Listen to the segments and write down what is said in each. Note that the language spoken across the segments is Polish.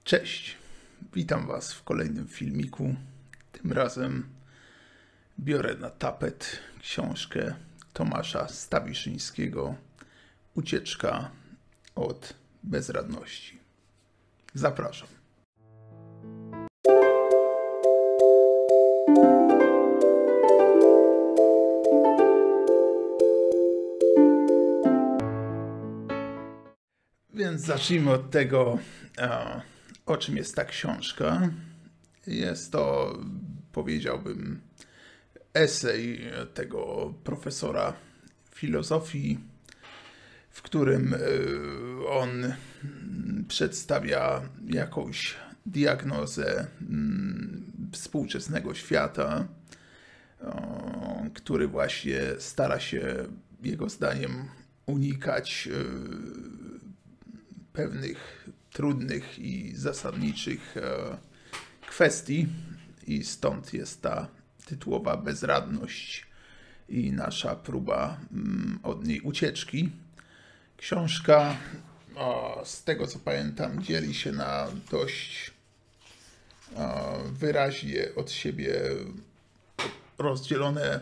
Cześć, witam Was w kolejnym filmiku. Tym razem biorę na tapet książkę Tomasza Stawiszyńskiego Ucieczka od bezradności. Zapraszam. Więc zacznijmy od tego, o czym jest ta książka. Jest to, powiedziałbym, esej tego profesora filozofii, w którym on przedstawia jakąś diagnozę współczesnego świata, który właśnie stara się, jego zdaniem, unikać pewnych trudnych i zasadniczych kwestii, i stąd jest ta tytułowa bezradność i nasza próba od niej ucieczki. Książka, z tego co pamiętam, dzieli się na dość wyraźnie od siebie rozdzielone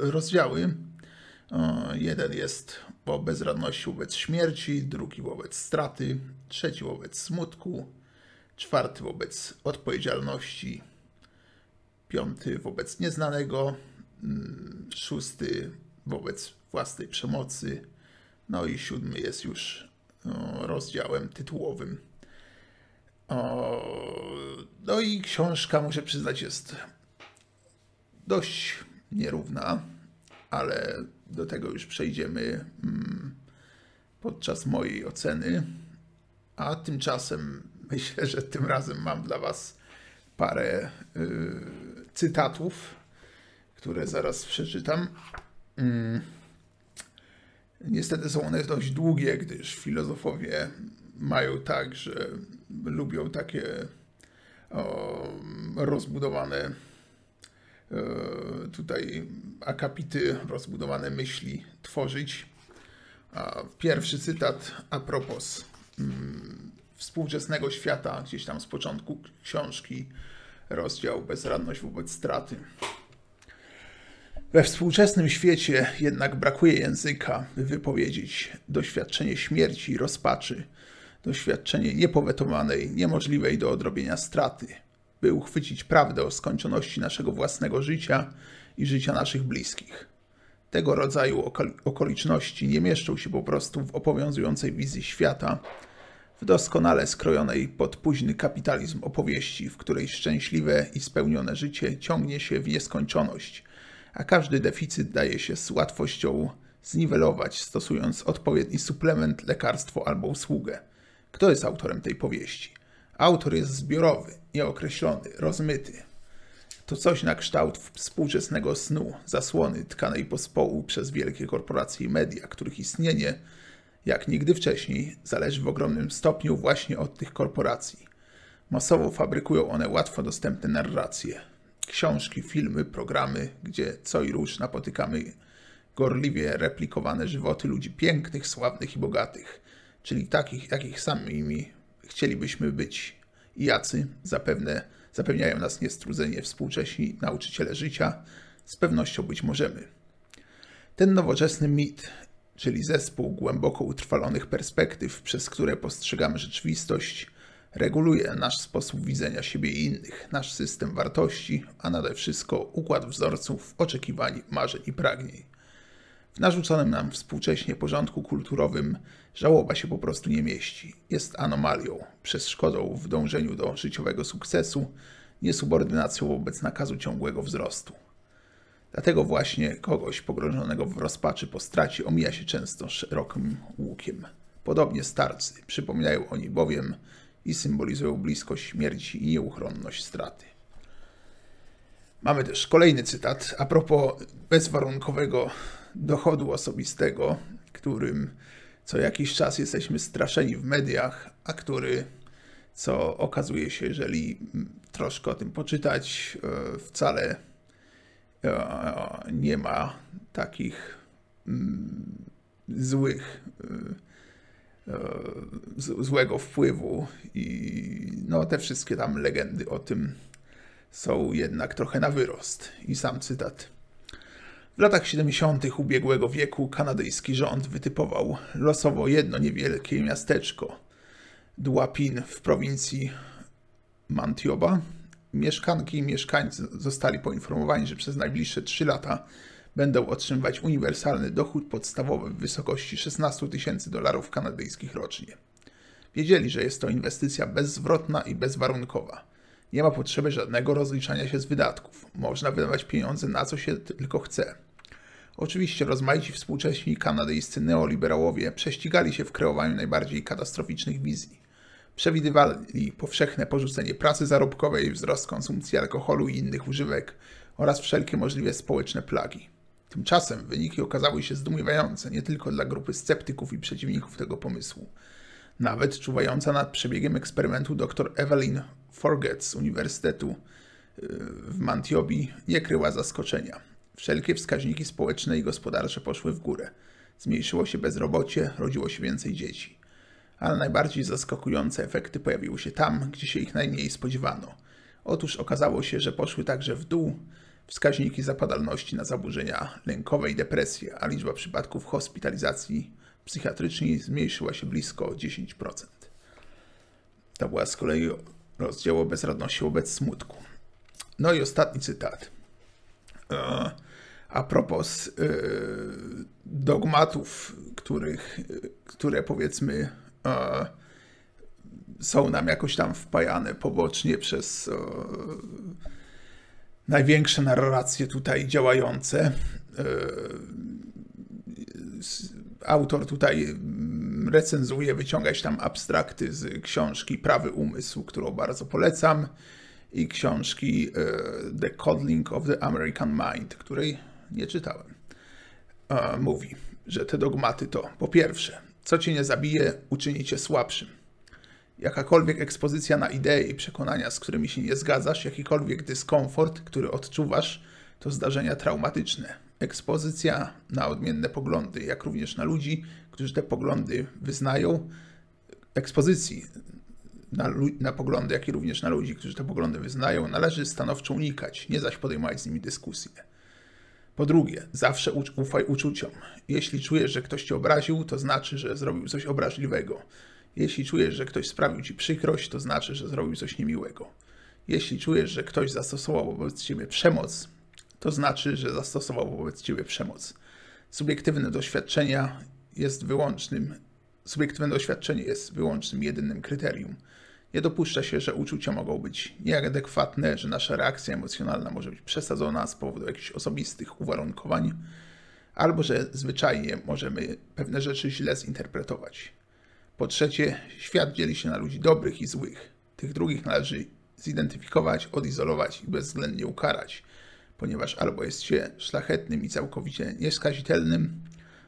rozdziały. Jeden jest o bezradności wobec śmierci, drugi wobec straty, trzeci wobec smutku, czwarty wobec odpowiedzialności, piąty wobec nieznanego, szósty wobec własnej przemocy, no i siódmy jest już rozdziałem tytułowym. No i książka, muszę przyznać, jest dość nierówna, ale do tego już przejdziemy podczas mojej oceny. A tymczasem myślę, że tym razem mam dla Was parę cytatów, które zaraz przeczytam. Niestety są one dość długie, gdyż filozofowie mają tak, że lubią takie rozbudowane tutaj akapity, rozbudowane myśli tworzyć. Pierwszy cytat a propos współczesnego świata, gdzieś tam z początku książki, rozdział Bezradność wobec straty. We współczesnym świecie jednak brakuje języka, by wypowiedzieć doświadczenie śmierci i rozpaczy, doświadczenie niepowetowanej, niemożliwej do odrobienia straty, by uchwycić prawdę o skończoności naszego własnego życia i życia naszych bliskich. Tego rodzaju okoliczności nie mieszczą się po prostu w obowiązującej wizji świata, w doskonale skrojonej pod późny kapitalizm opowieści, w której szczęśliwe i spełnione życie ciągnie się w nieskończoność, a każdy deficyt daje się z łatwością zniwelować, stosując odpowiedni suplement, lekarstwo albo usługę. Kto jest autorem tej powieści? Autor jest zbiorowy, nieokreślony, rozmyty. To coś na kształt współczesnego snu, zasłony tkanej pospołu przez wielkie korporacje i media, których istnienie, jak nigdy wcześniej, zależy w ogromnym stopniu właśnie od tych korporacji. Masowo fabrykują one łatwo dostępne narracje. Książki, filmy, programy, gdzie co i róż napotykamy gorliwie replikowane żywoty ludzi pięknych, sławnych i bogatych, czyli takich, jakich samymi chcielibyśmy być. I jacy zapewniają nas niestrudzenie współcześni nauczyciele życia, z pewnością być możemy. Ten nowoczesny mit, czyli zespół głęboko utrwalonych perspektyw, przez które postrzegamy rzeczywistość, reguluje nasz sposób widzenia siebie i innych, nasz system wartości, a nade wszystko układ wzorców, oczekiwań, marzeń i pragnień. W narzuconym nam współcześnie porządku kulturowym żałoba się po prostu nie mieści. Jest anomalią, przeszkodą w dążeniu do życiowego sukcesu, niesubordynacją wobec nakazu ciągłego wzrostu. Dlatego właśnie kogoś pogrążonego w rozpaczy po stracie omija się często szerokim łukiem. Podobnie starcy, przypominają oni bowiem i symbolizują bliskość śmierci i nieuchronność straty. Mamy też kolejny cytat a propos bezwarunkowego dochodu osobistego, którym co jakiś czas jesteśmy straszeni w mediach, a który, co okazuje się, jeżeli troszkę o tym poczytać, wcale nie ma takich złego wpływu i no te wszystkie tam legendy o tym są jednak trochę na wyrost. I sam cytat. W latach 70. ubiegłego wieku kanadyjski rząd wytypował losowo jedno niewielkie miasteczko, Dłapin w prowincji Manitoba. Mieszkanki i mieszkańcy zostali poinformowani, że przez najbliższe 3 lata będą otrzymywać uniwersalny dochód podstawowy w wysokości $16,000 kanadyjskich rocznie. Wiedzieli, że jest to inwestycja bezzwrotna i bezwarunkowa. Nie ma potrzeby żadnego rozliczania się z wydatków. Można wydawać pieniądze na co się tylko chce. Oczywiście rozmaici współcześni kanadyjscy neoliberałowie prześcigali się w kreowaniu najbardziej katastroficznych wizji. Przewidywali powszechne porzucenie pracy zarobkowej, wzrost konsumpcji alkoholu i innych używek oraz wszelkie możliwe społeczne plagi. Tymczasem wyniki okazały się zdumiewające nie tylko dla grupy sceptyków i przeciwników tego pomysłu. Nawet czuwająca nad przebiegiem eksperymentu dr Evelyn Forget z Uniwersytetu w Manitobi nie kryła zaskoczenia. Wszelkie wskaźniki społeczne i gospodarcze poszły w górę. Zmniejszyło się bezrobocie, rodziło się więcej dzieci. Ale najbardziej zaskakujące efekty pojawiły się tam, gdzie się ich najmniej spodziewano. Otóż okazało się, że poszły także w dół wskaźniki zapadalności na zaburzenia lękowe i depresję, a liczba przypadków hospitalizacji psychiatrycznej zmniejszyła się blisko o 10%. To była z kolei rozdział o bezradności wobec smutku. No i ostatni cytat. A propos dogmatów, które powiedzmy są nam jakoś tam wpajane pobocznie przez największe narracje tutaj działające. Autor tutaj recenzuje, wyciągać tam abstrakty z książki Prawy Umysł, którą bardzo polecam, i książki The Coddling of the American Mind, której nie czytałem. Mówi, że te dogmaty to, po pierwsze, co cię nie zabije, uczyni cię słabszym. Jakakolwiek ekspozycja na idee i przekonania, z którymi się nie zgadzasz, jakikolwiek dyskomfort, który odczuwasz, to zdarzenia traumatyczne. Ekspozycja na odmienne poglądy, jak również na ludzi, którzy te poglądy wyznają. Ekspozycji na poglądy, jak i również na ludzi, którzy te poglądy wyznają, należy stanowczo unikać, nie zaś podejmować z nimi dyskusję. Po drugie, zawsze ufaj uczuciom. Jeśli czujesz, że ktoś cię obraził, to znaczy, że zrobił coś obraźliwego. Jeśli czujesz, że ktoś sprawił ci przykrość, to znaczy, że zrobił coś niemiłego. Jeśli czujesz, że ktoś zastosował wobec ciebie przemoc, to znaczy, że zastosował wobec ciebie przemoc. Subiektywne doświadczenie jest wyłącznym, jedynym kryterium. Nie dopuszcza się, że uczucia mogą być nieadekwatne, że nasza reakcja emocjonalna może być przesadzona z powodu jakichś osobistych uwarunkowań, albo że zwyczajnie możemy pewne rzeczy źle zinterpretować. Po trzecie, świat dzieli się na ludzi dobrych i złych. Tych drugich należy zidentyfikować, odizolować i bezwzględnie ukarać, ponieważ albo jest się szlachetnym i całkowicie nieskazitelnym,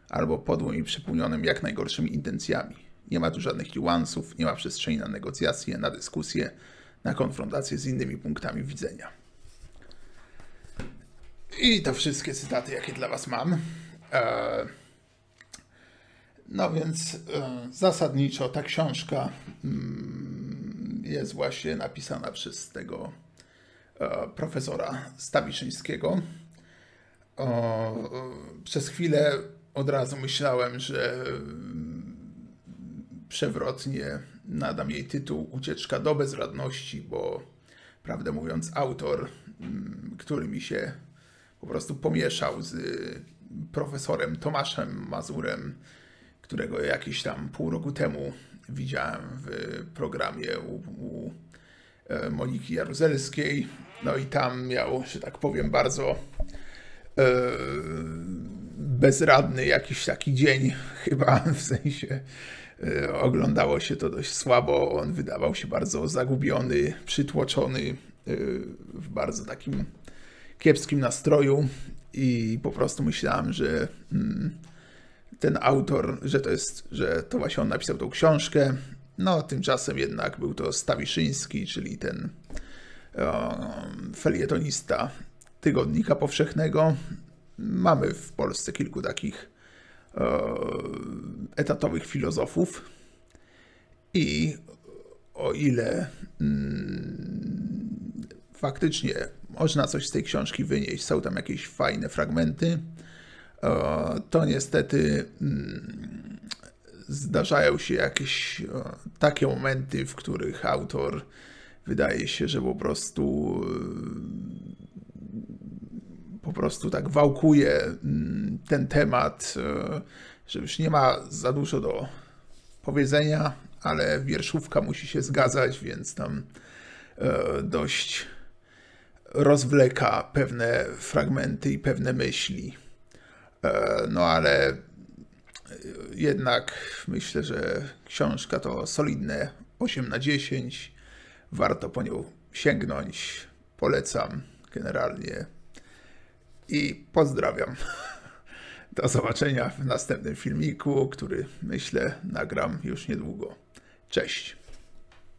albo podłym i przepełnionym jak najgorszymi intencjami. Nie ma tu żadnych niuansów, nie ma przestrzeni na negocjacje, na dyskusje, na konfrontację z innymi punktami widzenia. I to wszystkie cytaty, jakie dla was mam. No więc zasadniczo ta książka jest właśnie napisana przez tego profesora Stawiszyńskiego. Przez chwilę od razu myślałem, że przewrotnie nadam jej tytuł Ucieczka do bezradności, bo prawdę mówiąc autor, który mi się po prostu pomieszał z profesorem Tomaszem Mazurem, którego jakieś tam pół roku temu widziałem w programie u Moniki Jaruzelskiej. No i tam miał, że tak powiem, bardzo bezradny jakiś taki dzień, chyba w sensie oglądało się to dość słabo. On wydawał się bardzo zagubiony, przytłoczony, w bardzo takim kiepskim nastroju i po prostu myślałem, że ten autor, że to właśnie on napisał tą książkę. No, tymczasem jednak był to Stawiszyński, czyli ten felietonista Tygodnika Powszechnego. Mamy w Polsce kilku takich etatowych filozofów i o ile faktycznie można coś z tej książki wynieść. Są tam jakieś fajne fragmenty. To niestety zdarzają się jakieś takie momenty, w których autor wydaje się, że po prostu tak wałkuje ten temat, że już nie ma za dużo do powiedzenia, ale wierszówka musi się zgadzać, więc tam dość rozwleka pewne fragmenty i pewne myśli. No ale jednak myślę, że książka to solidne 8/10. Warto po nią sięgnąć. Polecam generalnie i pozdrawiam. Do zobaczenia w następnym filmiku, który myślę nagram już niedługo. Cześć.